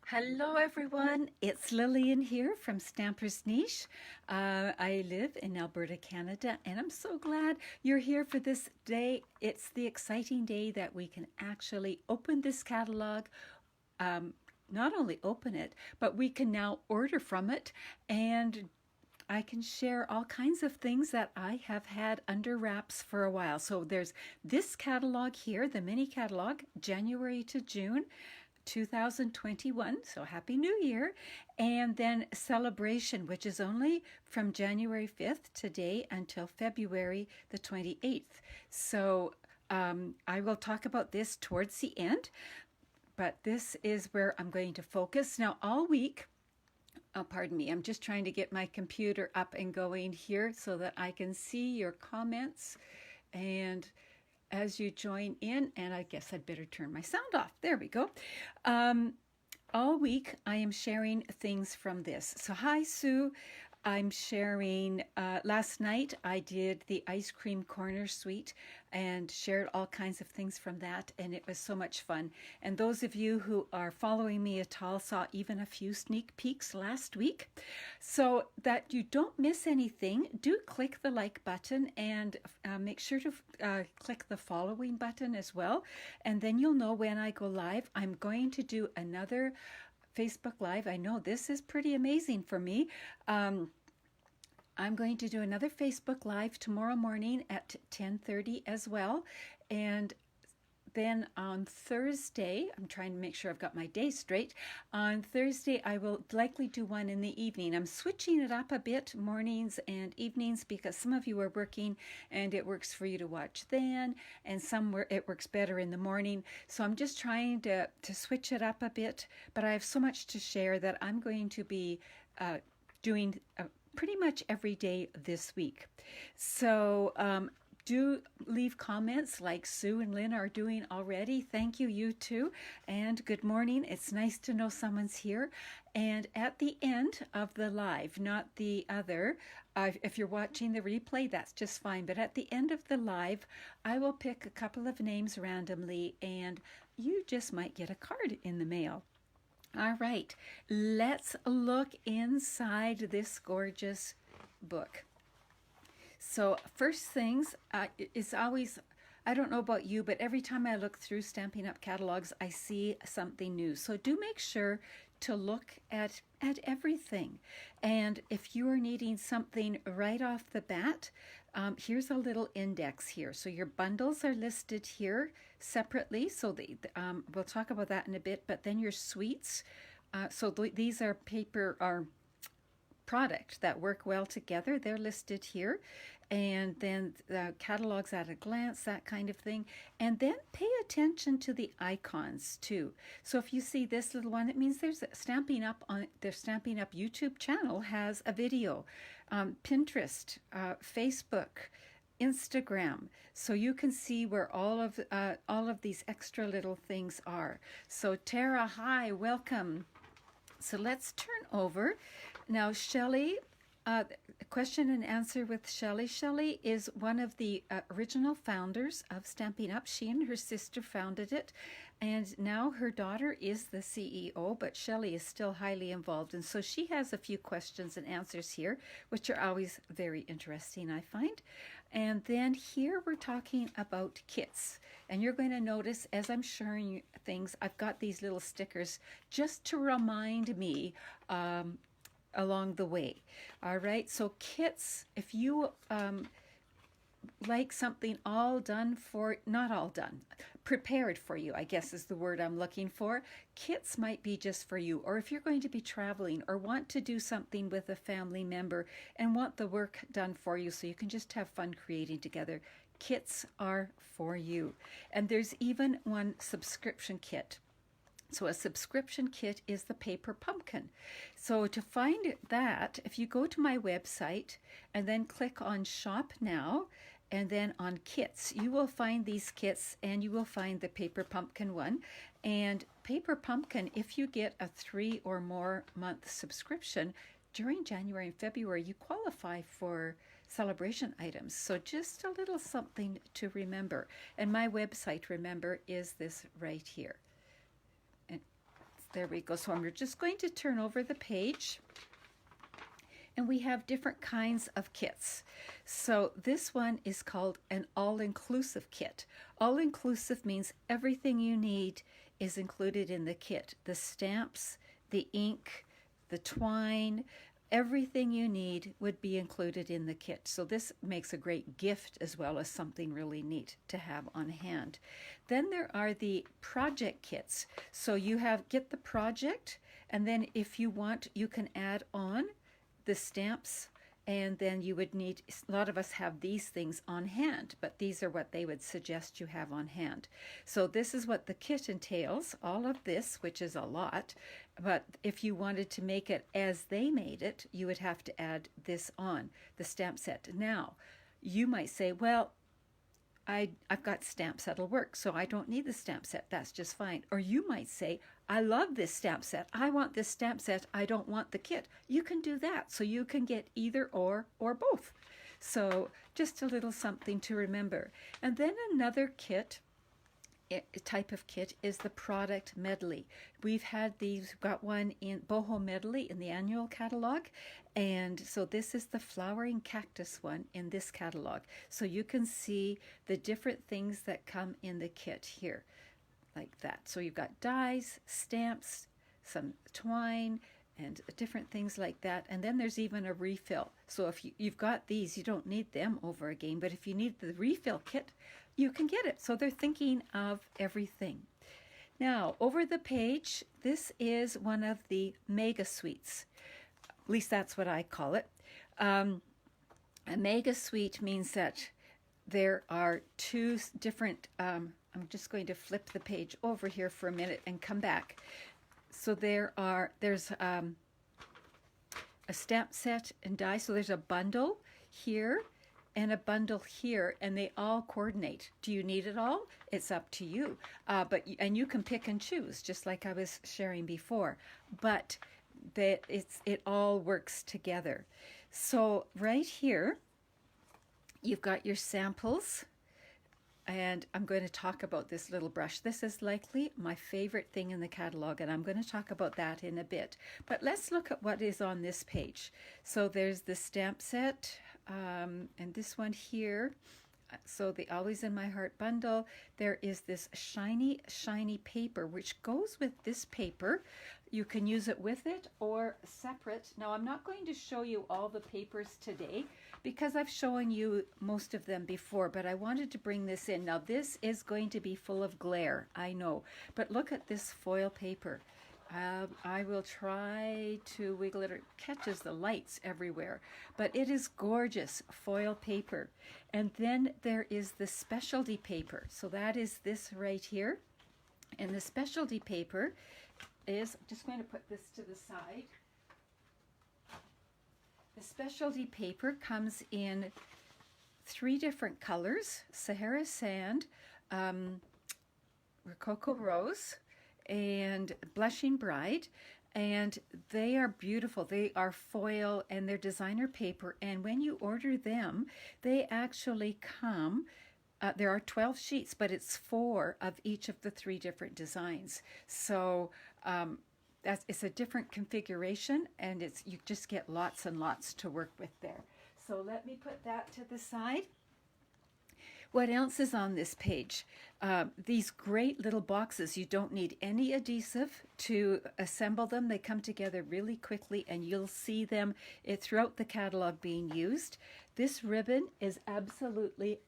Hello everyone, it's Lillian here from Stamper's Niche. I live in Alberta, Canada, and I'm so glad you're here for this day. It's the exciting day that we can actually open this catalog. Not only open it, but we can now order from it, and I can share all kinds of things that I have had under wraps for a while. So there's this catalog here, the mini catalog, January to June 2021, so Happy New Year, and then Sale-A-Bration, which is only from January 5th today until February the 28th. So I will talk about this towards the end, but this is where I'm going to focus. Now, all week, pardon me, I'm just trying to get my computer up and going here so that I can see your comments and as you join in, and I guess I'd better turn my sound off. There we go. All week I am sharing things from this. So hi, Sue. I'm sharing, last night I did the ice cream corner suite and shared all kinds of things from that, and it was so much fun. And those of you who are following me at all saw even a few sneak peeks last week. So that you don't miss anything, do click the like button and make sure to click the following button as well, and then you'll know when I go live. I'm going to do another Facebook Live. I know this is pretty amazing for me. I'm going to do another Facebook Live tomorrow morning at 10:30 as well. And then on Thursday, I'm trying to make sure I've got my day straight. On Thursday, I will likely do one in the evening. I'm switching it up a bit, mornings and evenings, because some of you are working and it works for you to watch then, and somewhere it works better in the morning. So I'm just trying to switch it up a bit, but I have so much to share that I'm going to be doing pretty much every day this week. So do leave comments like Sue and Lynn are doing already. Thank you, you too. And good morning. It's nice to know someone's here. And at the end of the live, not the other, if you're watching the replay, that's just fine. But at the end of the live, I will pick a couple of names randomly, and you just might get a card in the mail. All right, let's look inside this gorgeous book. So first things is always, I don't know about you, but every time I look through Stampin' Up! Catalogs, I see something new. So do make sure to look at everything. And if you are needing something right off the bat, here's a little index here. So your bundles are listed here separately. So we'll talk about that in a bit. But then your suites. These are paper or product that work well together. They're listed here. And then the catalogs at a glance, that kind of thing. And then pay attention to the icons too. So if you see this little one, it means there's Stampin' Up! On their Stampin' Up! YouTube channel has a video. Pinterest, Facebook, Instagram, so you can see where all of these extra little things are. So Tara, hi, welcome. So let's turn over. Now Shelley, question and answer with Shelley. Shelley is one of the original founders of Stampin' Up! She and her sister founded it, and now her daughter is the CEO, but Shelley is still highly involved. And so she has a few questions and answers here, which are always very interesting, I find. And then here we're talking about kits. And you're going to notice as I'm sharing you things, I've got these little stickers just to remind me along the way. All right, so kits, if you like something all done for, not all done, prepared for you, I guess is the word I'm looking for, kits might be just for you. Or if you're going to be traveling or want to do something with a family member and want the work done for you so you can just have fun creating together, kits are for you. And there's even one subscription kit. So a subscription kit is the paper pumpkin. So to find that, if you go to my website and then click on Shop Now and then on Kits, you will find these kits and you will find the paper pumpkin one. And paper pumpkin, if you get a 3 or more month subscription during January and February, you qualify for Sale-A-Bration items. So just a little something to remember. And my website, remember, is this right here. There we go. So I'm just going to turn over the page. And we have different kinds of kits. So this one is called an all-inclusive kit. All-inclusive means everything you need is included in the kit. The stamps, the ink, the twine, everything you need would be included in the kit. So this makes a great gift as well as something really neat to have on hand. Then there are the project kits. So you get the project, and then if you want, you can add on the stamps, and then you would need, a lot of us have these things on hand, but these are what they would suggest you have on hand. So this is what the kit entails, all of this, which is a lot, but if you wanted to make it as they made it, you would have to add this on, the stamp set. Now, you might say, well, I've got stamps that'll work, so I don't need the stamp set. That's just fine. Or you might say, I love this stamp set. I want this stamp set. I don't want the kit. You can do that. So you can get either or both. So just a little something to remember. And then another kit, type of kit, is the product medley. We've had these, we've got one in Boho Medley in the annual catalog, and so this is the flowering cactus one in this catalog. So you can see the different things that come in the kit here, like that. So you've got dies, stamps, some twine, and different things like that. And then there's even a refill. So if you've got these, you don't need them over again, but if you need the refill kit, you can get it. So they're thinking of everything. Now, over the page, this is one of the mega suites. At least that's what I call it. A mega suite means that there are two different, I'm just going to flip the page over here for a minute and come back. So there's a stamp set and die. So there's a bundle here and a bundle here, and they all coordinate. Do you need it all? It's up to you. And you can pick and choose, just like I was sharing before. But it all works together. So right here, you've got your samples. And I'm going to talk about this little brush. This is likely my favorite thing in the catalog, and I'm going to talk about that in a bit. But let's look at what is on this page. So there's the stamp set, and this one here. So the Always in My Heart bundle. There is this shiny, shiny paper, which goes with this paper. You can use it with it or separate. Now, I'm not going to show you all the papers today because I've shown you most of them before, but I wanted to bring this in. Now, this is going to be full of glare, I know, but look at this foil paper. I will try to wiggle it. It catches the lights everywhere, but it is gorgeous foil paper. And then there is the specialty paper. So that is this right here. And the specialty paper is, I'm just going to put this to the side. The specialty paper comes in 3 different colors: Sahara Sand, Rococo Rose, and Blushing Bride, and they are beautiful. They are foil and they're designer paper, and when you order them, they actually come, there are 12 sheets, but it's 4 of each of the 3 different designs. So it's a different configuration, and you just get lots and lots to work with there. So let me put that to the side. What else is on this page? These great little boxes. You don't need any adhesive to assemble them. They come together really quickly, and you'll see them throughout the catalog being used. This ribbon is absolutely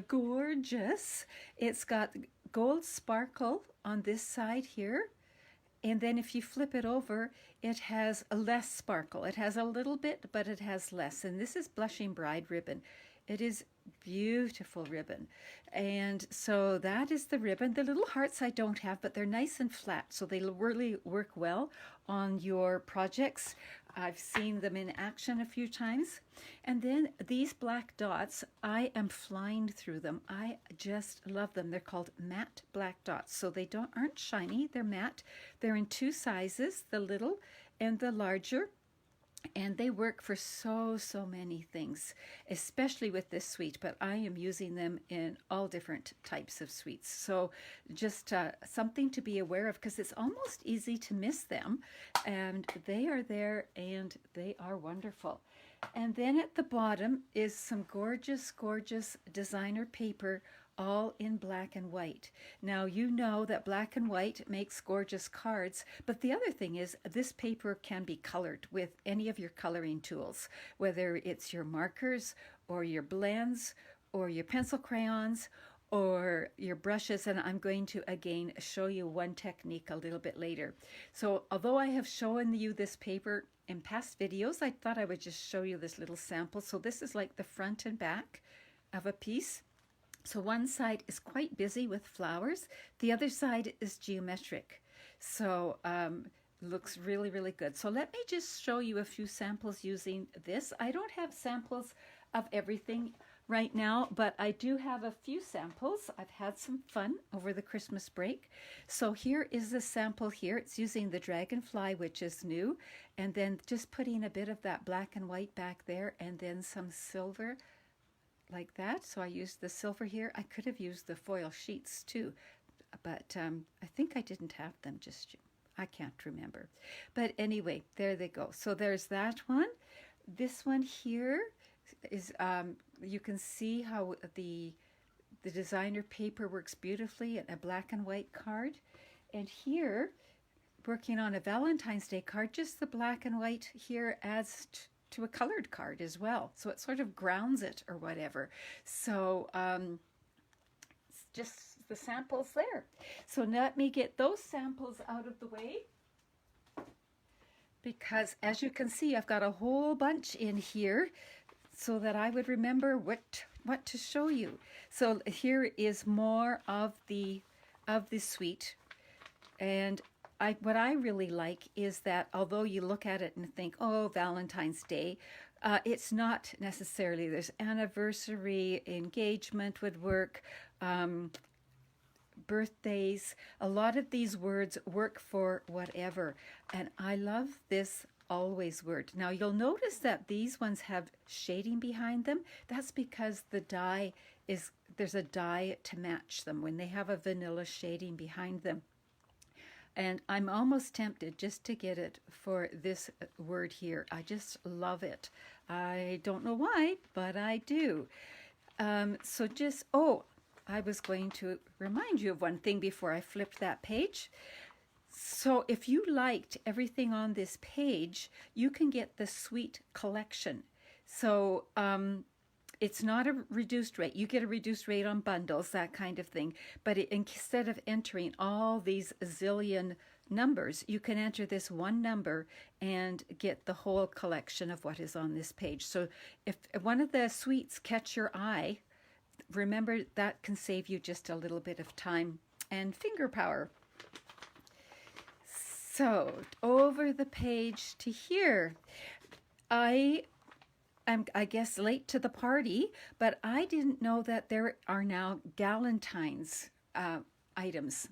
gorgeous. It's got gold sparkle on this side here. And then if you flip it over, it has less sparkle. It has a little bit, but it has less. And this is Blushing Bride ribbon. It is beautiful ribbon. And so that is the ribbon. The little hearts I don't have, but they're nice and flat, so they really work well on your projects. I've seen them in action a few times. And then these black dots, I am flying through them. I just love them. They're called matte black dots. So they aren't shiny, they're matte. They're in 2 sizes, the little and the larger. And they work for so many things, especially with this suite, but I am using them in all different types of suites. So just something to be aware of, because it's almost easy to miss them. And they are there and they are wonderful. And then at the bottom is some gorgeous, gorgeous designer paper, all in black and white. Now, you know that black and white makes gorgeous cards, but the other thing is this paper can be colored with any of your coloring tools, whether it's your markers or your blends or your pencil crayons or your brushes, and I'm going to again show you one technique a little bit later. So although I have shown you this paper in past videos, I thought I would just show you this little sample. So this is like the front and back of a piece. So one side is quite busy with flowers. The other side is geometric. So looks really, really good. So let me just show you a few samples using this. I don't have samples of everything right now, but I do have a few samples. I've had some fun over the Christmas break. So here is the sample here. It's using the dragonfly, which is new, and then just putting a bit of that black and white back there, and then some silver like that. So I used the silver here. I could have used the foil sheets too, but I think I didn't have them just, I can't remember. But anyway, there they go. So there's that one. This one here is, you can see how the designer paper works beautifully in a black and white card. And here, working on a Valentine's Day card, just the black and white here adds to a colored card as well. So it sort of grounds it or whatever. So just the samples there. So let me get those samples out of the way, because as you can see, I've got a whole bunch in here so that I would remember what to show you. So here is more of the suite. And what I really like is that although you look at it and think, oh, Valentine's Day, it's not necessarily. There's anniversary, engagement would work, birthdays. A lot of these words work for whatever. And I love this always word. Now you'll notice that these ones have shading behind them. That's because the dye there's a dye to match them when they have a vanilla shading behind them. And I'm almost tempted just to get it for this word here. I just love it. I don't know why, but I do. So just, I was going to remind you of one thing before I flipped that page. So if you liked everything on this page, you can get the Suite Collection. So it's not a reduced rate. You get a reduced rate on bundles, that kind of thing. But instead of entering all these zillion numbers, you can enter this one number and get the whole collection of what is on this page. So if one of the suites catch your eye, remember that can save you just a little bit of time and finger power. So over the page to here, I'm, I guess, late to the party, but I didn't know that there are now Galentine's items.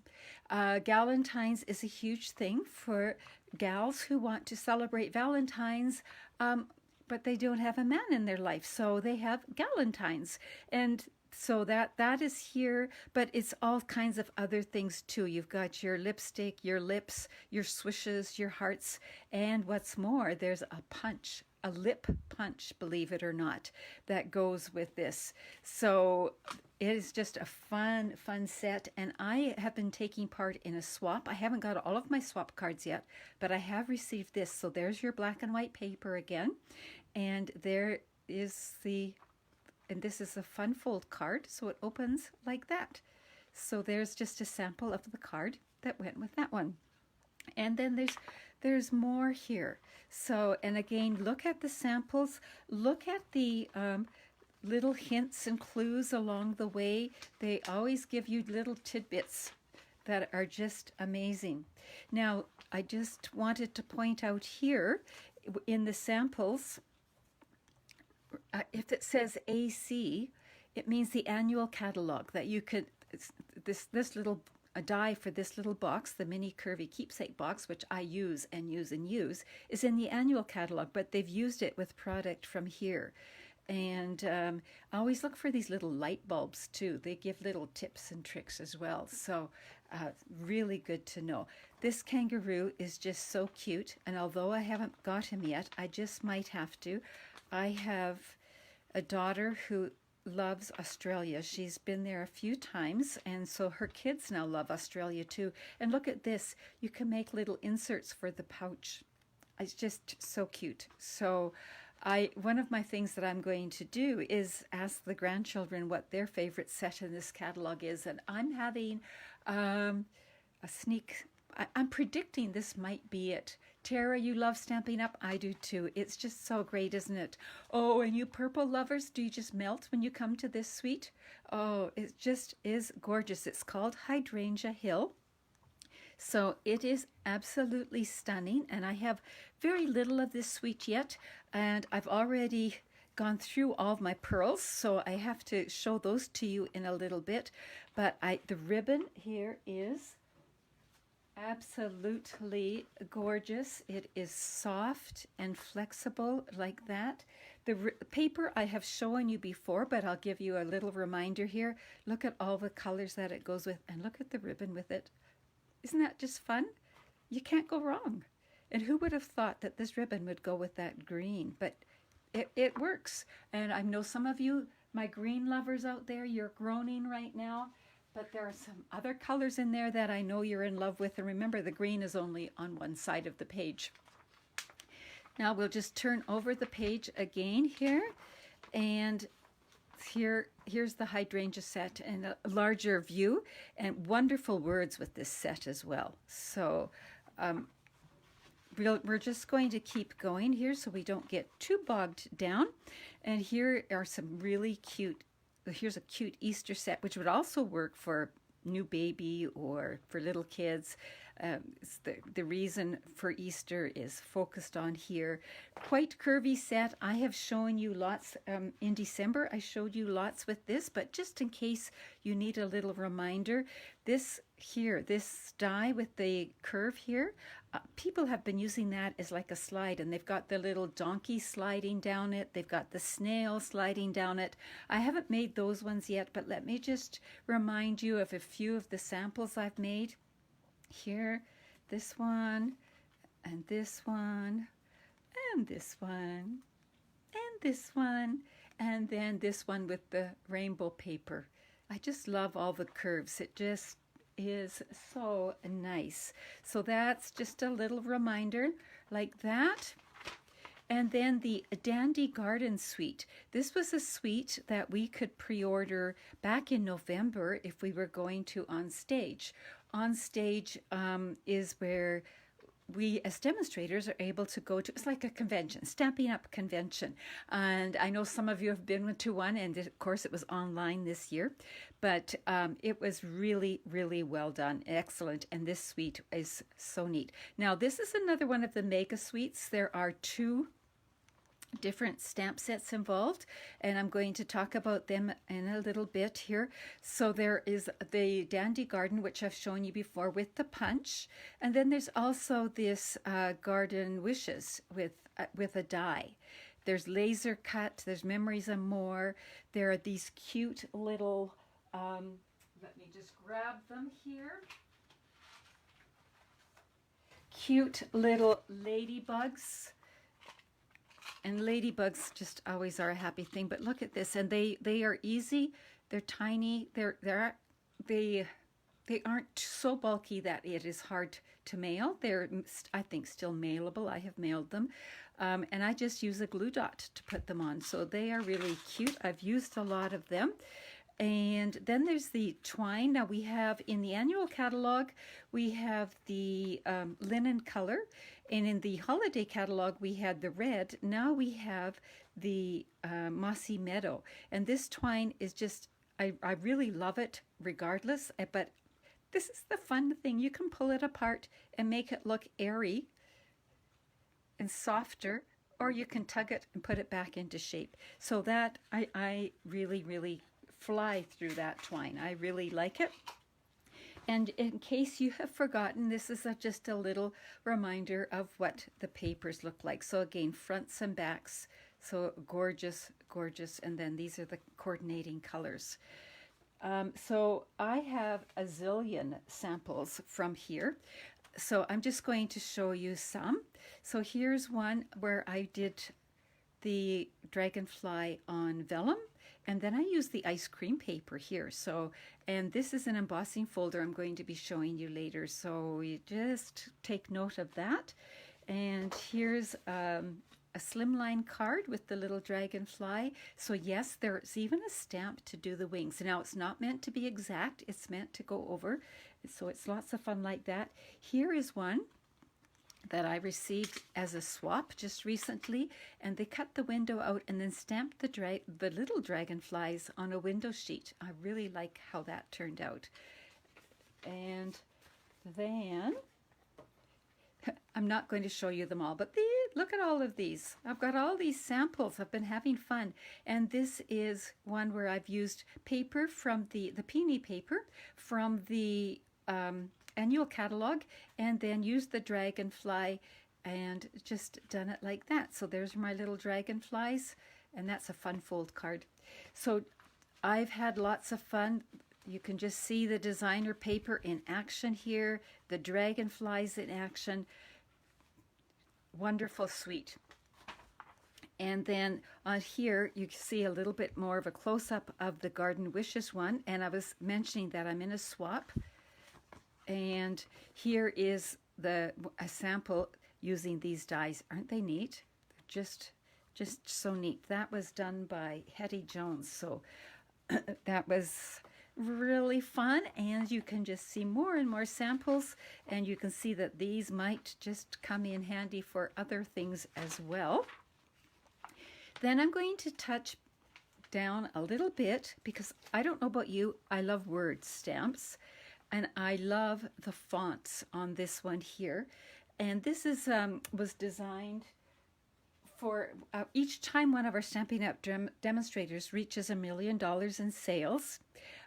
Galentine's is a huge thing for gals who want to celebrate Valentine's, but they don't have a man in their life, so they have Galentine's. And so that is here, but it's all kinds of other things too. You've got your lipstick, your lips, your swishes, your hearts, and what's more, there's a punch, a lip punch, believe it or not, that goes with this. So it is just a fun set, and I have been taking part in a swap. I haven't got all of my swap cards yet, but I have received this. So there's your black and white paper again, and there is and this is a fun fold card, so it opens like that. So there's just a sample of the card that went with that one. And then there's more here. So, and again, look at the samples, look at the little hints and clues along the way. They always give you little tidbits that are just amazing. Now, I just wanted to point out here in the samples, if it says AC, it means the annual catalog, that you could, this little a die for this little box, the mini curvy keepsake box, which I use and use and use, is in the annual catalog, but they've used it with product from here. And I always look for these little light bulbs too. They give little tips and tricks as well. So really good to know. This kangaroo is just so cute. And although I haven't got him yet, I just might have to. I have a daughter who loves Australia. She's been there a few times, and so her kids now love Australia too. And look at this. You can make little inserts for the pouch. It's just so cute. So one of my things that I'm going to do is ask the grandchildren what their favorite set in this catalog is, and I'm having a sneak. I'm predicting this might be it. Tara, you love Stampin' Up? I do too. It's just so great, isn't it? Oh, and you purple lovers, do you just melt when you come to this suite? Oh, it just is gorgeous. It's called Hydrangea Hill. So it is absolutely stunning, and I have very little of this suite yet, and I've already gone through all of my pearls, so I have to show those to you in a little bit. But the ribbon here is absolutely gorgeous. It is soft and flexible like that. The paper I have shown you before, but I'll give you a little reminder here. Look at all the colors that it goes with, and look at the ribbon with it. Isn't that just fun? You can't go wrong. And who would have thought that this ribbon would go with that green? But it works. And I know some of you, my green lovers out there, you're groaning right now. But there are some other colors in there that I know you're in love with. And remember, the green is only on one side of the page. Now we'll just turn over the page again here. And here's the hydrangea set in a larger view, and wonderful words with this set as well. So we're just going to keep going here so we don't get too bogged down. And here are some really cute, here's a cute Easter set, which would also work for new baby or for little kids. The reason for Easter is focused on here. Quite curvy set. I have shown you lots in December. I showed you lots with this, but just in case you need a little reminder, this here, this die with the curve here, people have been using that as like a slide, and they've got the little donkey sliding down it. They've got the snail sliding down it. I haven't made those ones yet, but let me just remind you of a few of the samples I've made. Here, this one, and this one, and this one, and this one, and then this one with the rainbow paper. I just love all the curves. It just is so nice. So that's just a little reminder like that. And then the Dandy Garden Suite. This was a suite that we could pre-order back in November if we were going to On Stage. On Stage is where we as demonstrators are able to go to. It's like a convention, Stampin' Up convention. And I know some of you have been to one, and of course it was online this year, but it was really, really well done. Excellent. And this suite is so neat. Now, this is another one of the mega suites. There are two different stamp sets involved, and I'm going to talk about them in a little bit here. So there is the Dandy Garden, which I've shown you before, with the punch, and then there's also this Garden Wishes with a die. There's laser cut, there's Memories and More. There are these cute little let me just grab them here, cute little ladybugs. And ladybugs just always are a happy thing. But look at this, and they are easy. They're tiny. They aren't so bulky that it is hard to mail. They're, I think, still mailable. I have mailed them, and I just use a glue dot to put them on. So they are really cute. I've used a lot of them. And then there's the twine. Now we have in the annual catalog, we have the linen color. And in the holiday catalog, we had the red. Now we have the mossy meadow. And this twine is just, I really love it regardless. But this is the fun thing. You can pull it apart and make it look airy and softer, or you can tug it and put it back into shape. So that, I really, really fly through that twine. I really like it. And in case you have forgotten, this is just a little reminder of what the papers look like. So again, fronts and backs. So gorgeous, gorgeous. And then these are the coordinating colors. So I have a zillion samples from here. So I'm just going to show you some. So here's one where I did the dragonfly on vellum, and then I use the ice cream paper here. So, and this is an embossing folder I'm going to be showing you later. So you just take note of that. And here's a slimline card with the little dragonfly. So yes, there's even a stamp to do the wings. Now it's not meant to be exact, it's meant to go over. So it's lots of fun like that. Here is one that I received as a swap just recently, and they cut the window out and then stamped the little dragonflies on a window sheet. I really like how that turned out. And then I'm not going to show you them all, but look at all of these. I've got all these samples. I've been having fun. And this is one where I've used paper from the peony paper from the annual catalog, and then used the dragonfly and just done it like that. So there's my little dragonflies, and that's a fun fold card. So I've had lots of fun. You can just see the designer paper in action here, the dragonflies in action. Wonderful, sweet. And then on here, you can see a little bit more of a close-up of the Garden Wishes one, and I was mentioning that I'm in a swap. And here is a sample using these dies. Aren't they neat? They're just so neat. That was done by Hetty Jones. So that was really fun. And you can just see more and more samples. And you can see that these might just come in handy for other things as well. Then I'm going to touch down a little bit, because I don't know about you, I love word stamps. And I love the fonts on this one here. And this is was designed for each time one of our Stampin' Up! Demonstrators reaches $1 million in sales,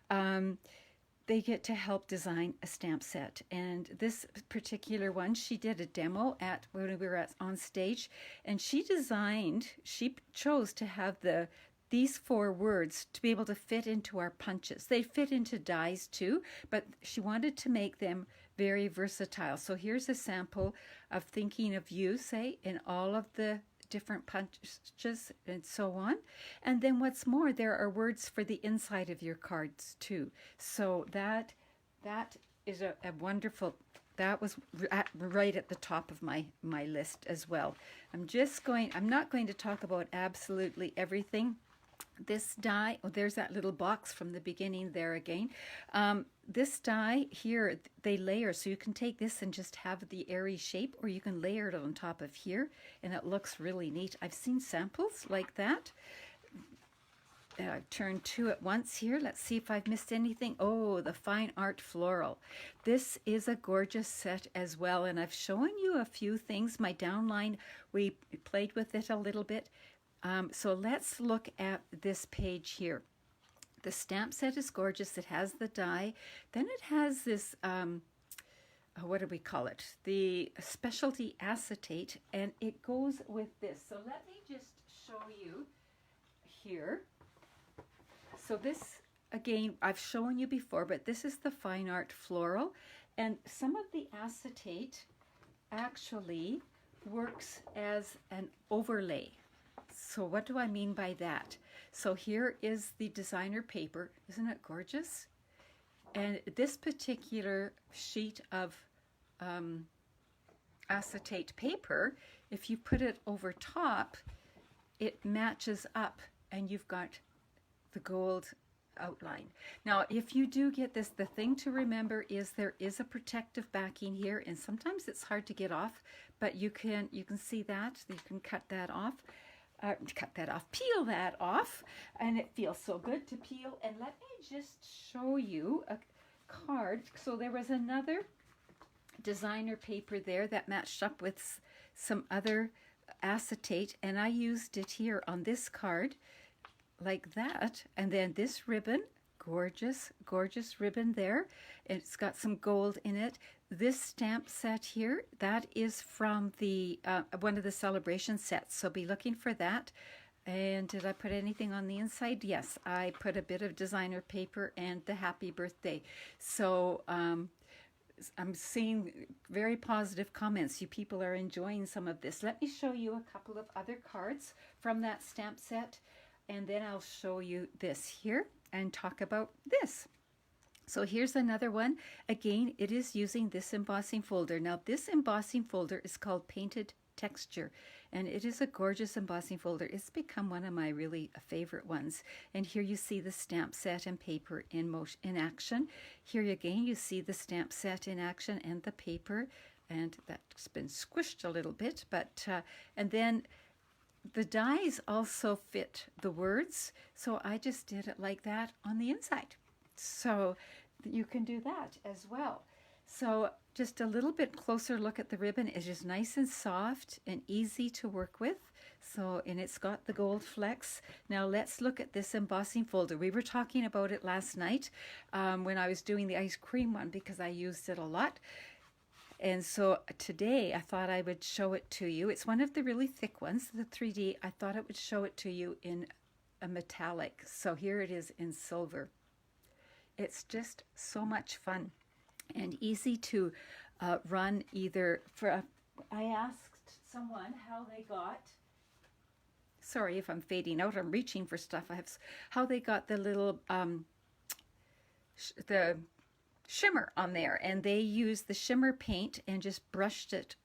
they get to help design a stamp set. And this particular one, she did a demo when we were on stage, and she chose to have these 4 words to be able to fit into our punches. They fit into dies too, but she wanted to make them very versatile. So here's a sample of Thinking of You, say, in all of the different punches and so on. And then what's more, there are words for the inside of your cards too. So that is a wonderful, that was right at the top of my list as well. I'm not going to talk about absolutely everything. This die, oh, there's that little box from the beginning there again. This die here, they layer, so you can take this and just have the airy shape, or you can layer it on top of here, and it looks really neat. I've seen samples like that. I've turned 2 at once here. Let's see if I've missed anything. Oh, the Fine Art Floral. This is a gorgeous set as well, and I've shown you a few things. My downline, we played with it a little bit. So let's look at this page here. The stamp set is gorgeous. It has the die. Then it has this, what do we call it? The specialty acetate, and it goes with this. So let me just show you here. So this, again, I've shown you before, but this is the Fine Art Floral. And some of the acetate actually works as an overlay. So what do I mean by that? So here is the designer paper. Isn't it gorgeous? And this particular sheet of acetate paper, if you put it over top, it matches up and you've got the gold outline. Now, if you do get this, the thing to remember is there is a protective backing here, and sometimes it's hard to get off, but you can see that. You can cut that off. Peel that off, and it feels so good to peel. And let me just show you a card. So there was another designer paper there that matched up with some other acetate, and I used it here on this card like that. And then this ribbon gorgeous, gorgeous ribbon there. It's got some gold in it. This stamp set here, that is from the one of the celebration sets, so be looking for that. And did I put anything on the inside? Yes, I put a bit of designer paper and the happy birthday. So I'm seeing very positive comments. You people are enjoying some of this. Let me show you a couple of other cards from that stamp set, and then I'll show you this here and talk about this. So here's another one. Again, it is using this embossing folder. Now this embossing folder is called Painted Texture, and it is a gorgeous embossing folder. It's become one of my really favorite ones. And here you see the stamp set and paper in motion, in action. Here again you see the stamp set in action and the paper, and that's been squished a little bit, but and then the dies also fit the words, so I just did it like that on the inside. So you can do that as well. So just a little bit closer look at the ribbon. It's just nice and soft and easy to work with. So, and it's got the gold flecks. Now let's look at this embossing folder. We were talking about it last night when I was doing the ice cream one, because I used it a lot. And so today I thought I would show it to you. It's one of the really thick ones, the 3D. I thought it would show it to you in a metallic. So here it is in silver. It's just so much fun and easy to run either for, I asked someone how they got, sorry if I'm fading out, I'm reaching for stuff, how they got the little, the shimmer on there, and they used the shimmer paint and just brushed it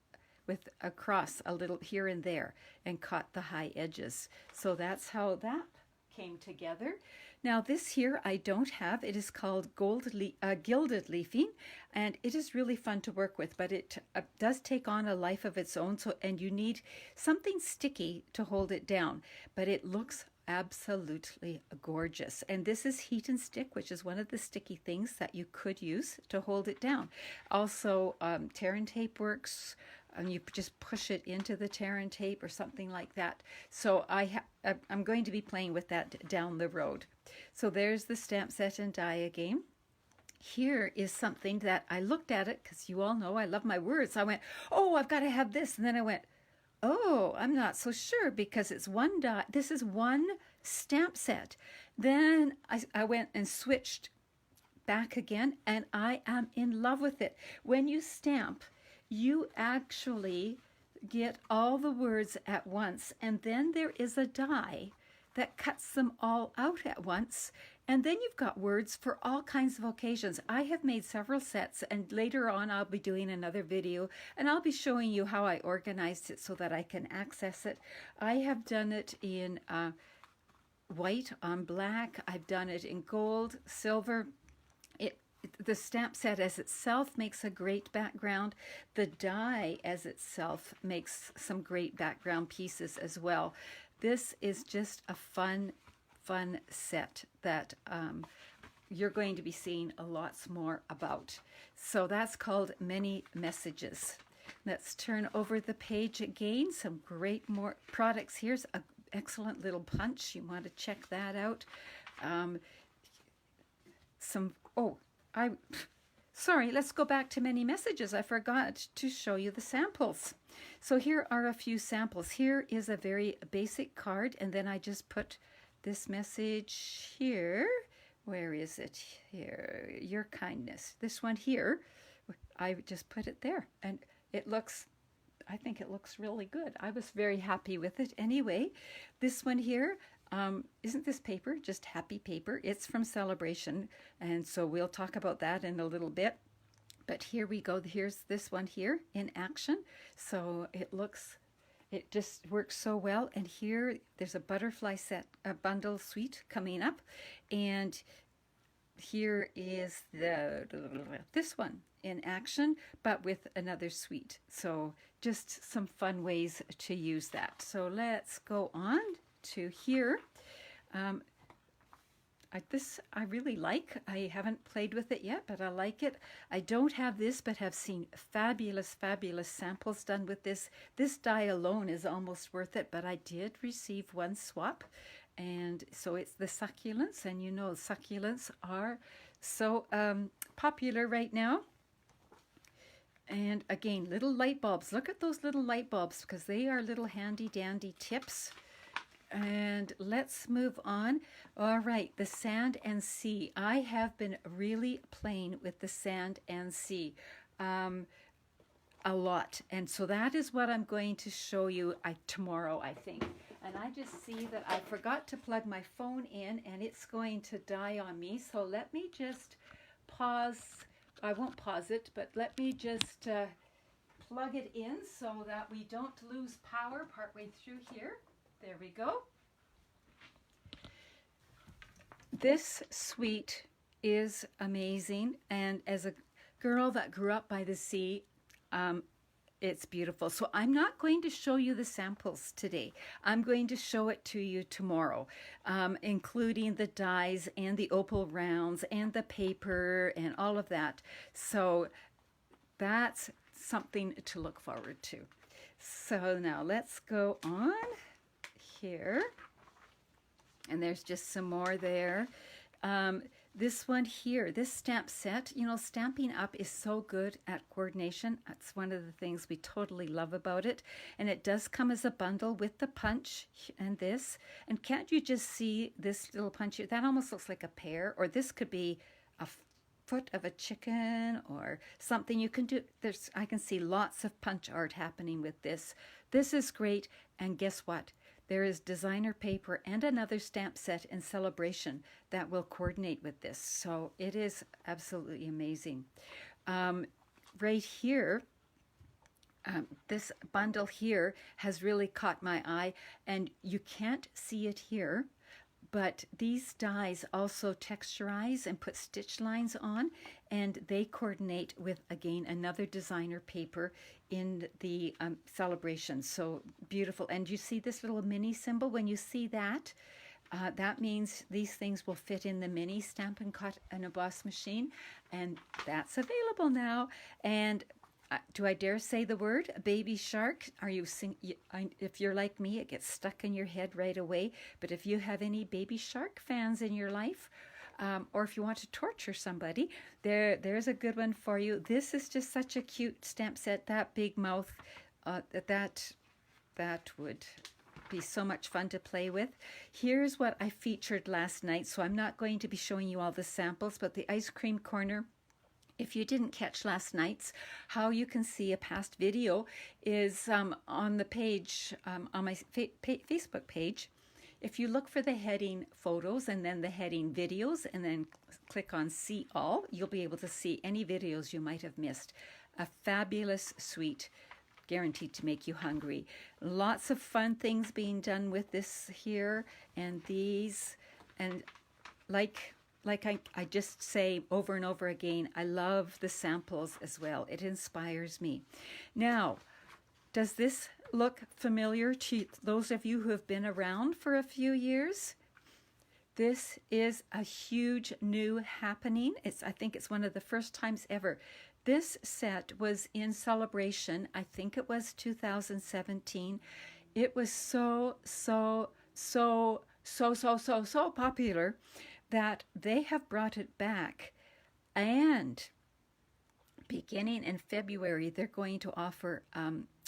with across a little here and there and caught the high edges. So that's how that came together. Now this here I don't have. It is called Gilded Leafing, and it is really fun to work with, but it does take on a life of its own. So, and you need something sticky to hold it down, but it looks absolutely gorgeous. And this is heat and stick, which is one of the sticky things that you could use to hold it down. Also, tear and tape works. You just push it into the tear and tape or something like that. So I'm going to be playing with that down the road. So there's the stamp set and die again. Here is something that I looked at it, because you all know I love my words. I went, oh, I've got to have this. And then I went, oh, I'm not so sure, because it's one die. This is one stamp set. Then I went and switched back again, and I am in love with it. When you stamp, you actually get all the words at once, and then there is a die that cuts them all out at once, and then you've got words for all kinds of occasions. I have made several sets, and later on I'll be doing another video, and I'll be showing you how I organized it so that I can access it. I have done it in white on black. I've done it in gold, silver. The stamp set as itself makes a great background. The die as itself makes some great background pieces as well. This is just a fun set that you're going to be seeing a lot more about. So that's called Many Messages. Let's turn over the page again. Some great more products. Here's an excellent little punch. You want to check that out. Sorry, let's go back to Many Messages. I forgot to show you the samples. So here are a few samples. Here is a very basic card, and then I just put this message here. Where is it? Here, your kindness. This one here, I just put it there, and it looks, I think it looks really good. I was very happy with it. Anyway, this one here, isn't this paper just happy paper? It's from Sale-A-Bration, and so we'll talk about that in a little bit. But here we go. Here's this one here in action. So it just works so well. And here there's a butterfly set, a bundle suite coming up, and here is this one in action, but with another suite. So just some fun ways to use that. So let's go on to here. This I really like. I haven't played with it yet, but I like it. I don't have this, but have seen fabulous samples done with this. This die alone is almost worth it, but I did receive one swap, And so it's the succulents, and you know succulents are so popular right now. And again, little light bulbs. Look at those little light bulbs because they are little handy dandy tips. And let's move on. All right, the sand and sea. I have been really playing with the sand and sea a lot. And so that is what I'm going to show you tomorrow, I think. And I just see that I forgot to plug my phone in and it's going to die on me. So let me just pause. I won't pause it, but let me just plug it in so that we don't lose power partway through here. There we go. This suite is amazing. And as a girl that grew up by the sea, it's beautiful. So I'm not going to show you the samples today. I'm going to show it to you tomorrow, including the dies and the opal rounds and the paper and all of that. So that's something to look forward to. So now let's go on here. And there's just some more there. This one here, this stamp set, you know, Stampin' Up! Is so good at coordination. That's one of the things we totally love about it. And it does come as a bundle with the punch and this. And can't you just see this little punch here? That almost looks like a pear, or this could be a foot of a chicken or something you can do. I can see lots of punch art happening with this. This is great. And guess what? There is designer paper and another stamp set in Sale-A-Bration that will coordinate with this. So it is absolutely amazing. Right here, this bundle here has really caught my eye, and you can't see it here, but these dies also texturize and put stitch lines on, and they coordinate with, again, another designer paper in the Sale-A-Bration. So beautiful. And you see this little mini symbol? When you see that, that means these things will fit in the mini Stamp and Cut and Emboss machine, and that's available now. And do I dare say the word baby shark? If you're like me, it gets stuck in your head right away. But if you have any baby shark fans in your life, or if you want to torture somebody, there's a good one for you. This is just such a cute stamp set. That big mouth, that would be so much fun to play with. Here's what I featured last night. So I'm not going to be showing you all the samples, but the ice cream corner. If you didn't catch last night's, how you can see a past video is on the page, on my Facebook page. If you look for the heading photos and then the heading videos and then click on see all, you'll be able to see any videos you might have missed. A fabulous suite, guaranteed to make you hungry. Lots of fun things being done with this here and these, and like I just say over and over again, I love the samples as well. It inspires me. Now, does this look familiar to those of you who have been around for a few years? This is a huge new happening. I think it's one of the first times ever. This set was in Sale-A-Bration. I think it was 2017. It was so popular that they have brought it back, and beginning in February they're going to offer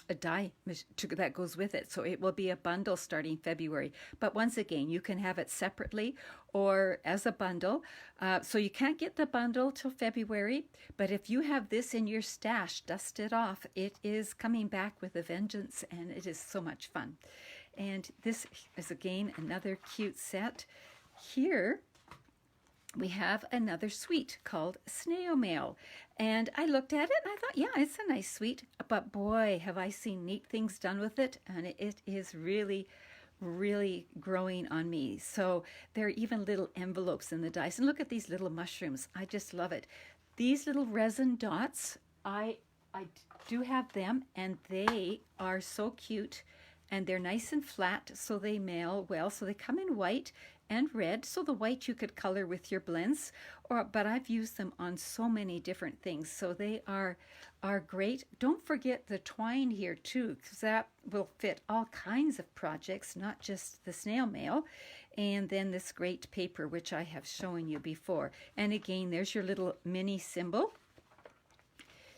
a die that goes with it. So it will be a bundle starting February. But once again, you can have it separately or as a bundle. So you can't get the bundle till February, but if you have this in your stash, dust it off. It is coming back with a vengeance, and it is so much fun. And this is again another cute set. Here we have another suite called Snail Mail. And I looked at it and I thought, yeah, it's a nice suite. But boy, have I seen neat things done with it. And it is really, really growing on me. So there are even little envelopes in the dies. And look at these little mushrooms. I just love it. These little resin dots, I do have them, and they are so cute. and they're nice and flat, so they mail well. So they come in white and red. So the white you could color with your blends, but I've used them on so many different things. So they are great. Don't forget the twine here too, because that will fit all kinds of projects, not just the snail mail. And then this great paper, which I have shown you before. And again, there's your little mini symbol.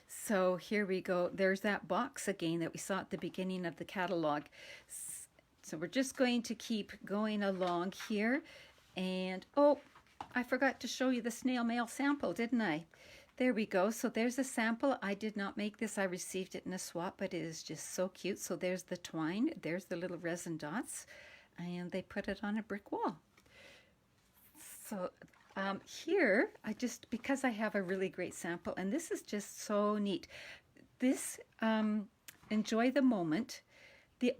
So here we go. There's that box again that we saw at the beginning of the catalog. So we're just going to keep going along here. And oh, I forgot to show you the snail mail sample, didn't I? There we go. So there's a sample. I did not make this. I received it in a swap, but it is just so cute. So there's the twine. There's the little resin dots. And they put it on a brick wall. So here, because I have a really great sample, and this is just so neat. This, enjoy the moment.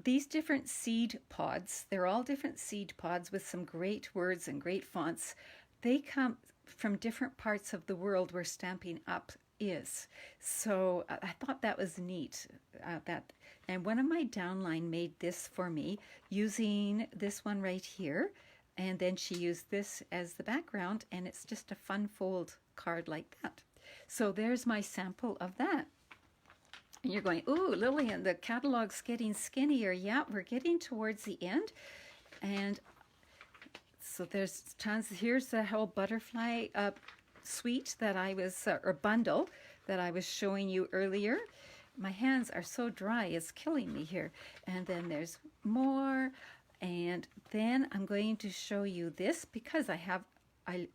These different seed pods, they're all different seed pods with some great words and great fonts. They come from different parts of the world where Stampin' Up! Is. So I thought that was neat. And one of my downline made this for me using this one right here. And then she used this as the background, and it's just a fun fold card like that. So there's my sample of that. And you're going, ooh, Lillian, the catalog's getting skinnier. Yeah, we're getting towards the end. And so there's tons. Here's the whole butterfly suite that I was, or bundle that I was showing you earlier. My hands are so dry, it's killing me here. And then there's more. And then I'm going to show you this because I'm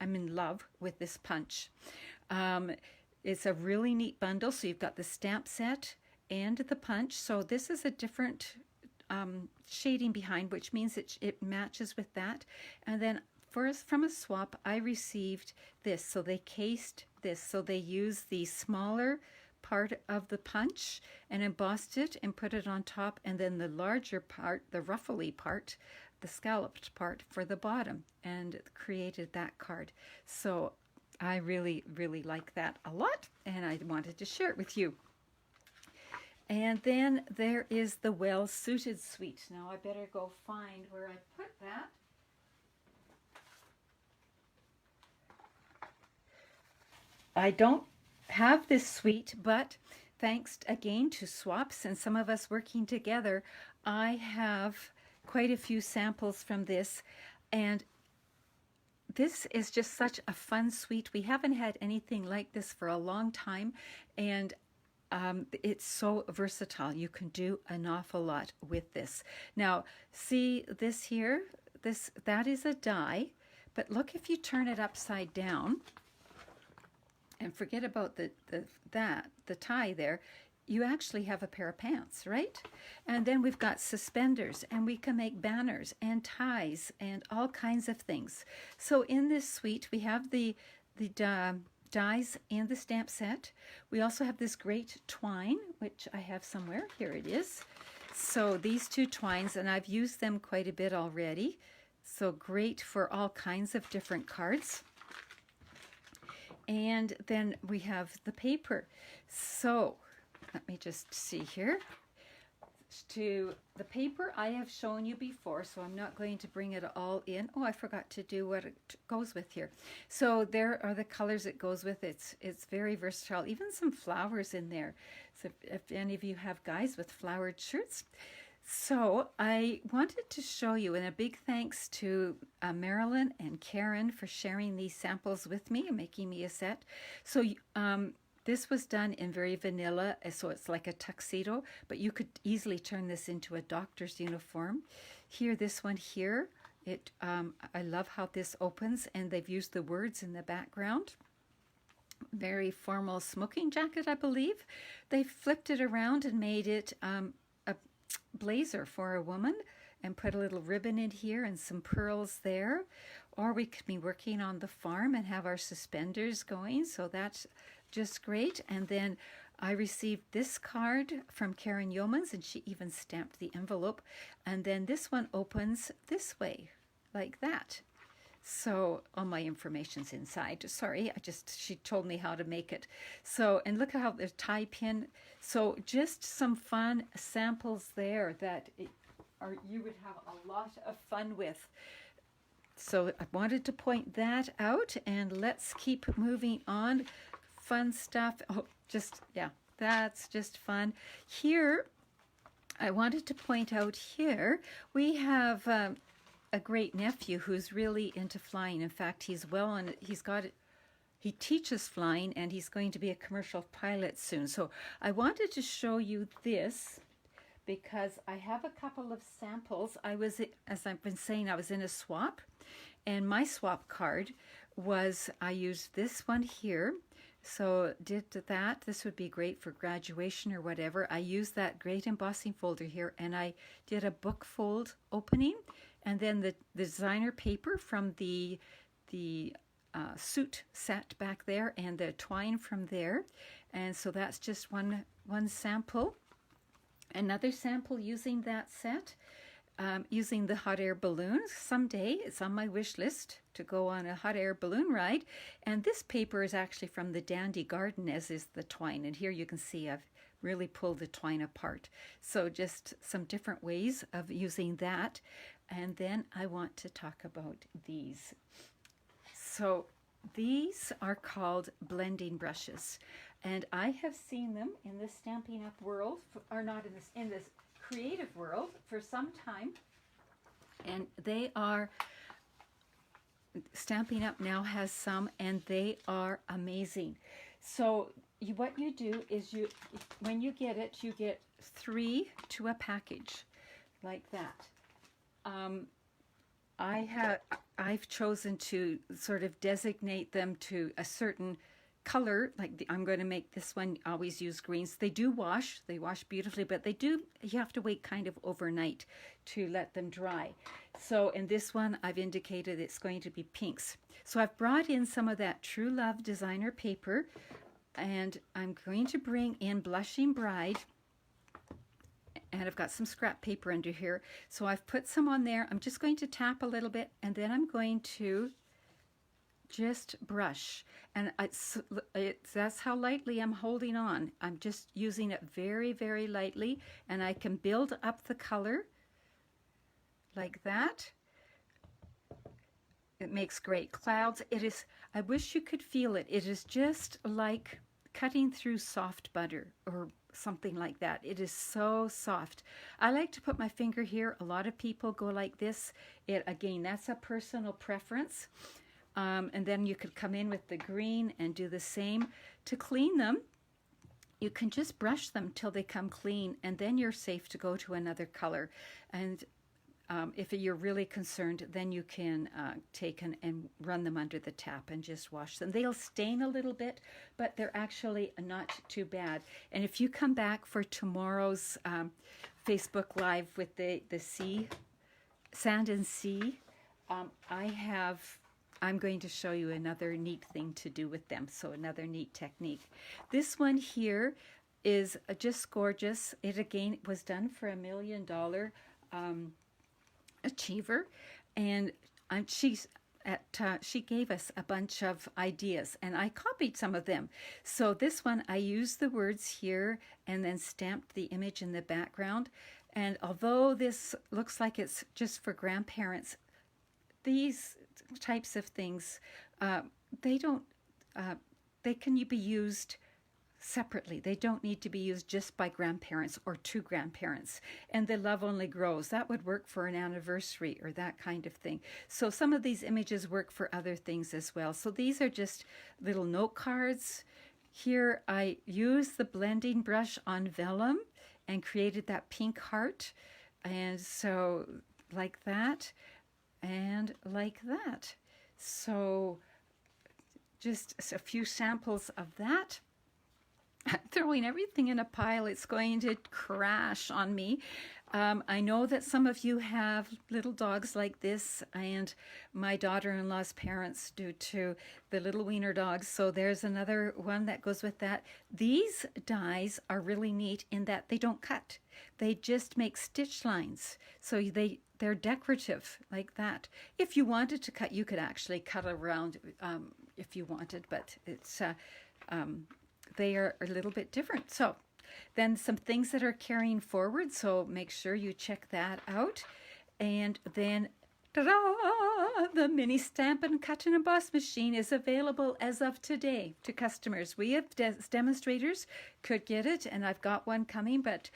in love with this punch. It's a really neat bundle. So you've got the stamp set and the punch. So this is a different shading behind, which means it matches with that. And then from a swap, I received this. So they cased this. So they used the smaller part of the punch and embossed it and put it on top, and then the larger part, the ruffly part, the scalloped part for the bottom, and created that card. So I really, really like that a lot, and I wanted to share it with you. And then there is the Well Suited suite. Now I better go find where I put that. I don't have this suite, but thanks again to swaps and some of us working together, I have quite a few samples from this, and this is just such a fun suite. We haven't had anything like this for a long time, and it's so versatile. You can do an awful lot with this. Now, see this here? That is a die, but look, if you turn it upside down, and forget about the tie there, you actually have a pair of pants, right? And then we've got suspenders, and we can make banners and ties and all kinds of things. So in this suite, we have the dies and the stamp set. We also have this great twine, which I have somewhere. Here it is. So these two twines, and I've used them quite a bit already. So great for all kinds of different cards. And then we have the paper. So let me just see here. To the paper I have shown you before, so I'm not going to bring it all in. Oh, I forgot to do what it goes with here. So there are the colors it goes with. It's very versatile. Even some flowers in there. So if any of you have guys with flowered shirts. So I wanted to show you, and a big thanks to Marilyn and Karen for sharing these samples with me and making me a set. So this was done in very vanilla, so it's like a tuxedo, but you could easily turn this into a doctor's uniform. Here, this one here, I love how this opens, and they've used the words in the background. Very formal smoking jacket, I believe. They flipped it around and made it a blazer for a woman and put a little ribbon in here and some pearls there. Or we could be working on the farm and have our suspenders going, so that's just great. And then I received this card from Karen Yeomans, and she even stamped the envelope. And then this one opens this way, like that. So all my information's inside. Sorry, she told me how to make it. So, and look at how the tie pin. So just some fun samples there that you would have a lot of fun with. So I wanted to point that out, and let's keep moving on. Fun stuff. Oh, yeah, that's just fun. Here, I wanted to point out here, we have a great nephew who's really into flying. In fact, he teaches flying, and he's going to be a commercial pilot soon. So I wanted to show you this because I have a couple of samples. As I've been saying, I was in a swap, and my swap card was, I used this one here. So did that. This would be great for graduation or whatever. I used that great embossing folder here, and I did a book fold opening, and then the designer paper from the suit set back there, and the twine from there. And so that's just one sample. Another sample using that set, using the hot air balloons. Someday it's on my wish list to go on a hot air balloon ride. And this paper is actually from the Dandy Garden, as is the twine. And here you can see I've really pulled the twine apart. So just some different ways of using that. And then I want to talk about these. So these are called blending brushes. And I have seen them in the Stampin' Up! World, or not in this creative world for some time. And they are, Stampin' Up! Now has some, and they are amazing. So what you do is when you get it, you get 3 to a package like that. I've chosen to sort of designate them to a certain color. Like I'm going to make this one, always use greens. They wash beautifully, but you have to wait kind of overnight to let them dry. So in this one, I've indicated it's going to be pinks. So I've brought in some of that True Love designer paper, and I'm going to bring in Blushing Bride. And I've got some scrap paper under here. So I've put some on there. I'm just going to tap a little bit, and then I'm going to just brush. And that's how lightly I'm holding on. I'm just using it very, very lightly, and I can build up the color like that. It makes great clouds. I wish you could feel it. It is just like cutting through soft butter or something like that. It is so soft. I like to put my finger here. A lot of people go like this. Again, that's a personal preference. And then you could come in with the green and do the same. To clean them, you can just brush them till they come clean, and then you're safe to go to another color. And if you're really concerned, then you can take and run them under the tap and just wash them. They'll stain a little bit, but they're actually not too bad. And if you come back for tomorrow's Facebook Live with the sand and sea, I'm going to show you another neat thing to do with them. So another neat technique. This one here is just gorgeous. It again was done for $1 million achiever, and she gave us a bunch of ideas, and I copied some of them. So this one, I used the words here and then stamped the image in the background. And although this looks like it's just for grandparents, these types of things, they can be used separately. They don't need to be used just by grandparents or to grandparents. And the love only grows. That would work for an anniversary or that kind of thing. So some of these images work for other things as well. So these are just little note cards. Here I use the blending brush on vellum and created that pink heart. And so like that and like that. So just a few samples of that. Throwing everything in a pile, it's going to crash on me. I know that some of you have little dogs like this, and my daughter-in-law's parents do too, the little wiener dogs. So there's another one that goes with that. These dies are really neat in that they don't cut. They just make stitch lines. So they're decorative like that. If you wanted to cut, you could actually cut around if you wanted, but it's they are a little bit different. So then some things that are carrying forward, so make sure you check that out. And then ta-da! The mini stamp and cut and emboss machine is available as of today to customers. We have demonstrators could get it, and I've got one coming, but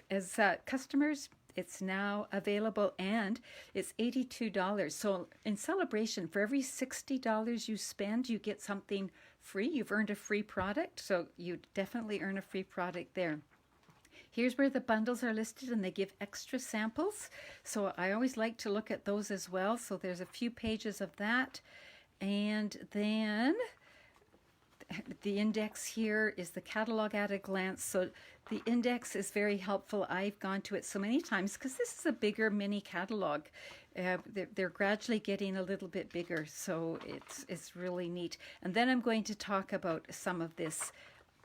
as customers, it's now available, and it's $82. So in celebration, for every $60 you spend, you get something free. You've earned a free product, so you definitely earn a free product there. Here's where the bundles are listed, and they give extra samples. So I always like to look at those as well. So there's a few pages of that. And then the index here is the catalog at a glance. So the index is very helpful. I've gone to it so many times because this is a bigger mini catalog. They're gradually getting a little bit bigger, so it's really neat. And then I'm going to talk about some of this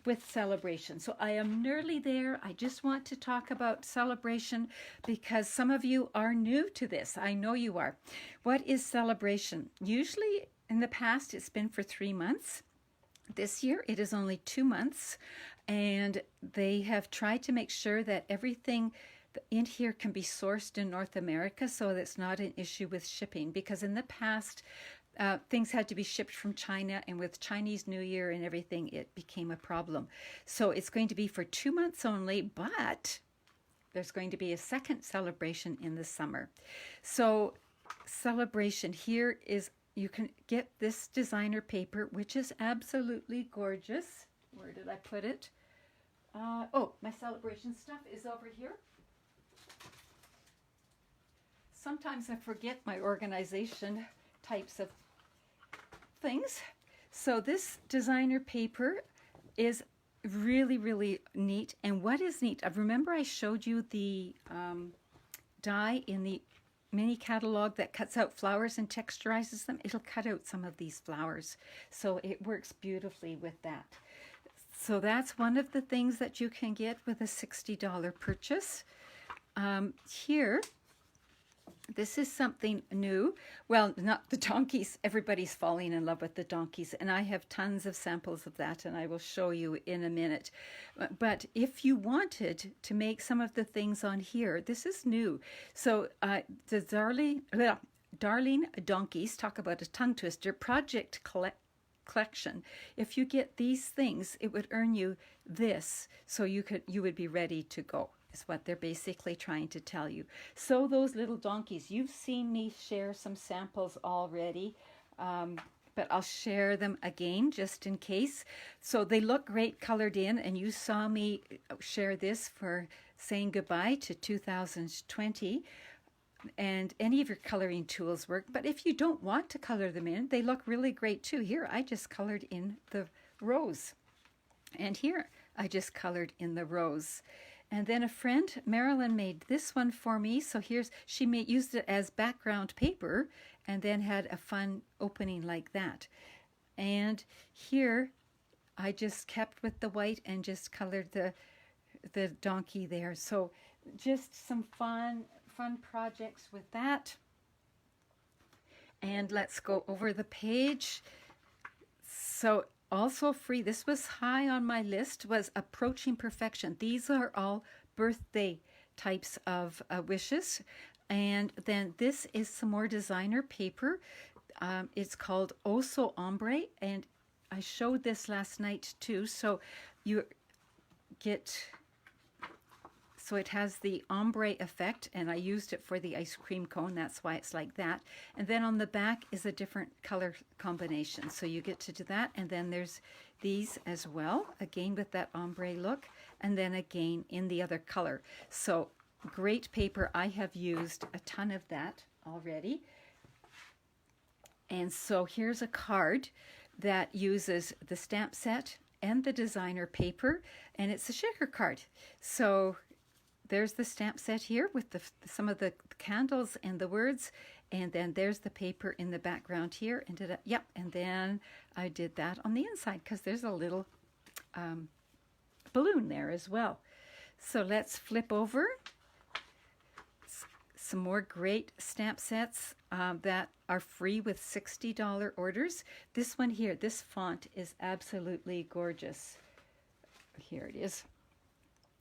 with Sale-A-Bration. So I am nearly there. I just want to talk about Sale-A-Bration because some of you are new to this. I know you are. What is Sale-A-Bration? Usually in the past it's been for 3 months. This year it is only 2 months, and they have tried to make sure that everything in here can be sourced in North America, so that's not an issue with shipping, because in the past things had to be shipped from China, and with Chinese New Year and everything, it became a problem. So it's going to be for 2 months only, but there's going to be a second celebration in the summer. So Sale-A-Bration here is, you can get this designer paper, which is absolutely gorgeous. Where did I put it? Oh, my Sale-A-Bration stuff is over here. Sometimes I forget my organization types of things. So this designer paper is really, really neat. And what is neat, I remember I showed you the die in the mini catalog that cuts out flowers and texturizes them. It'll cut out some of these flowers. So it works beautifully with that. So that's one of the things that you can get with a $60 purchase. Here, this is something new. Well, not the donkeys. Everybody's falling in love with the donkeys, and I have tons of samples of that, and I will show you in a minute. But if you wanted to make some of the things on here, this is new. So the Darling Donkeys, talk about a tongue twister, project collection. If you get these things, it would earn you this, so you would be ready to go, is what they're basically trying to tell you. So those little donkeys, you've seen me share some samples already, but I'll share them again just in case. So they look great colored in, and you saw me share this for saying goodbye to 2020. And any of your coloring tools work, but if you don't want to color them in, they look really great too. Here I just colored in the rose, and here I just colored in the rose. And then a friend, Marilyn, made this one for me. So she used it as background paper and then had a fun opening like that. And here I just kept with the white and just colored the donkey there. So just some fun projects with that. And let's go over the page. So also free, this was high on my list, was Approaching Perfection. These are all birthday types of wishes. And then this is some more designer paper. It's called Oso Ombre, and I showed this last night too. So you get, so it has the ombre effect, and I used it for the ice cream cone. That's why it's like that. And then on the back is a different color combination. So you get to do that. And then there's these as well, again with that ombre look, and then again in the other color. So great paper. I have used a ton of that already. And so here's a card that uses the stamp set and the designer paper, and it's a shaker card. So there's the stamp set here with some of the candles and the words, and then there's the paper in the background here. And and then I did that on the inside because there's a little balloon there as well. So let's flip over. some more great stamp sets that are free with $60 orders. This one here, this font is absolutely gorgeous. Here it is.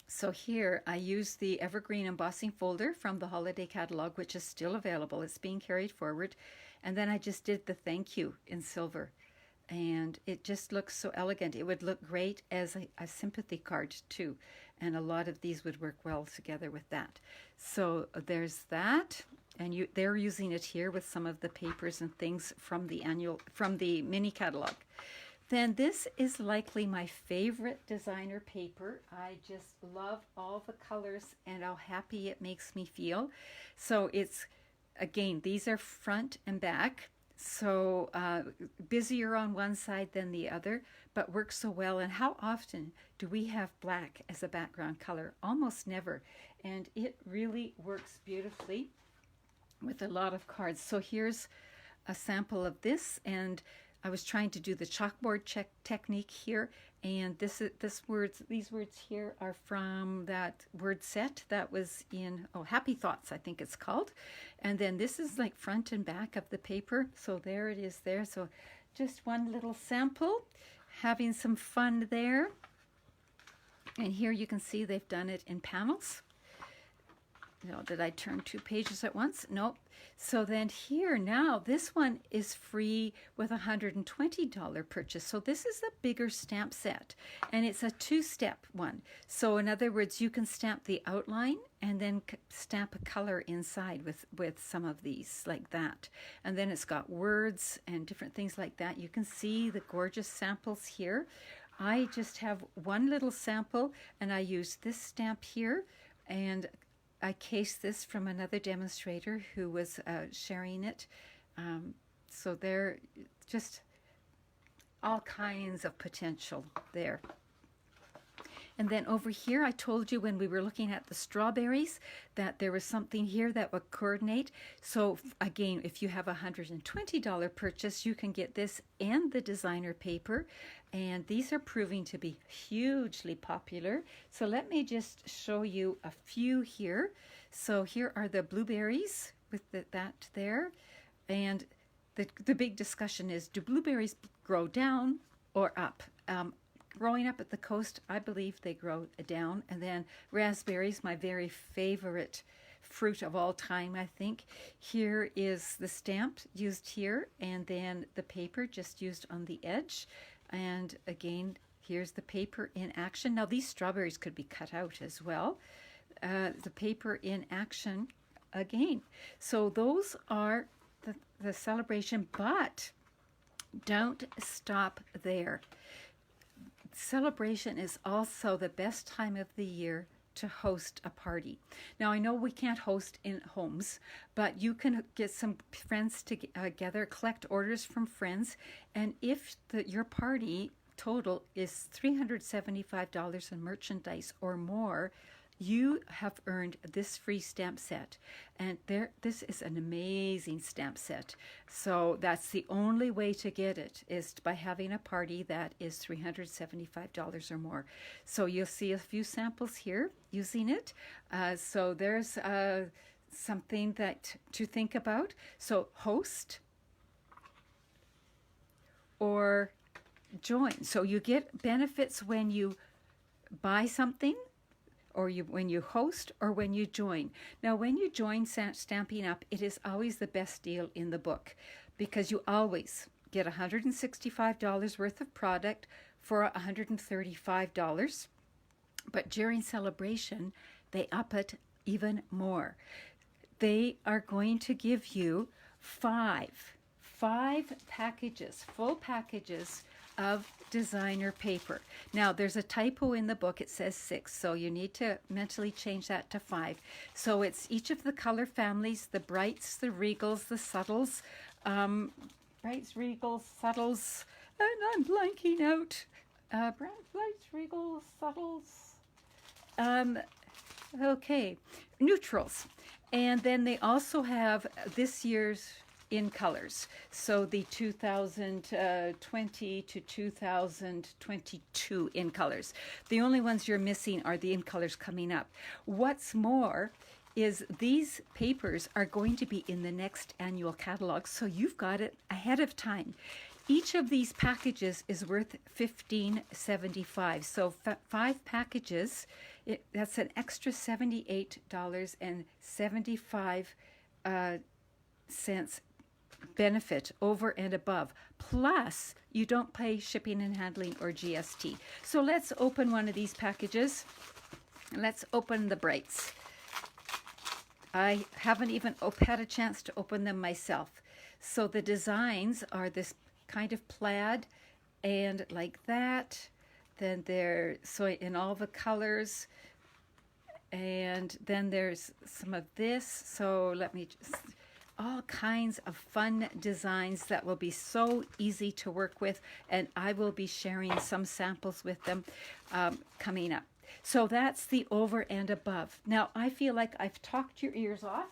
So here I use the Evergreen Embossing Folder from the Holiday Catalogue, which is still available. It's being carried forward. And then I just did the thank you in silver. And it just looks so elegant. It would look great as a sympathy card too. And a lot of these would work well together with that. So there's that. And they're using it here with some of the papers and things from the mini catalog. Then this is likely my favorite designer paper. I just love all the colors and how happy it makes me feel. So it's, again, these are front and back. So busier on one side than the other, but works so well. And how often do we have black as a background color? Almost never. And it really works beautifully with a lot of cards. So here's a sample of this, and I was trying to do the chalkboard technique here, and these words here are from that word set that was in Happy Thoughts, I think it's called. And then this is like front and back of the paper. So there it is there. So just one little sample, having some fun there. And here you can see they've done it in panels. No, did I turn 2 pages at once? Nope. So then here now, this one is free with a $120 purchase. So this is a bigger stamp set, and it's a 2-step one. So in other words, you can stamp the outline and then stamp a color inside with some of these like that. And then it's got words and different things like that. You can see the gorgeous samples here. I just have one little sample, and I use this stamp here, and I cased this from another demonstrator who was sharing it. So there, just all kinds of potential there. And then over here, I told you when we were looking at the strawberries that there was something here that would coordinate. So again, if you have a $120 purchase, you can get this and the designer paper. And these are proving to be hugely popular. So let me just show you a few here. So here are the blueberries with that there. And the big discussion is, do blueberries grow down or up? Growing up at the coast, I believe they grow down. And then raspberries, my very favorite fruit of all time, I think. Here is the stamp used here, and then the paper just used on the edge. And again, here's the paper in action. Now these strawberries could be cut out as well. The paper in action again. So those are the celebration, but don't stop there. Celebration is also the best time of the year to host a party. Now, I know we can't host in homes, but you can get some friends together, collect orders from friends, and if your party total is $375 in merchandise or more, you have earned this free stamp set. And this is an amazing stamp set. So that's the only way to get it, is by having a party that is $375 or more. So you'll see a few samples here using it. So there's something to think about. So host or join. So you get benefits when you buy something, or when you host, or when you join. Now, when you join Stampin' Up, it is always the best deal in the book, because you always get $165 worth of product for $135. But during celebration, they up it even more. They are going to give you five packages, full packages of designer paper. Now, there's a typo in the book. It says 6, so you need to mentally change that to 5. So it's each of the color families, the brights, the regals, the subtles, brights, regals, subtles, and I'm blanking out. Brights, regals, subtles. Okay, neutrals. And then they also have this year's in colors. So the 2020 to 2022 in colors. The only ones you're missing are the in colors coming up. What's more is these papers are going to be in the next annual catalog, so you've got it ahead of time. Each of these packages is worth $15.75. So 5 packages, that's an extra $78.75 benefit over and above. Plus, you don't pay shipping and handling or GST. So let's open one of these packages. Let's open the Brights. I haven't even had a chance to open them myself. So the designs are this kind of plaid and like that. Then they're so in all the colors. And then there's some of this. So let me just, all kinds of fun designs that will be so easy to work with. And I will be sharing some samples with them coming up. So that's the over and above. Now, I feel like I've talked your ears off.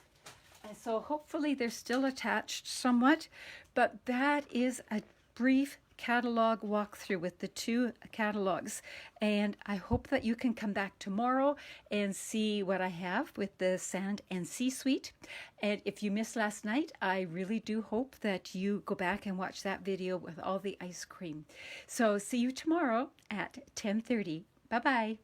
And so hopefully they're still attached somewhat. But that is a brief catalog walkthrough with the 2 catalogs, and I hope that you can come back tomorrow and see what I have with the Sand and Sea Suite. And if you missed last night, I really do hope that you go back and watch that video with all the ice cream. So see you tomorrow at 10:30. Bye-bye.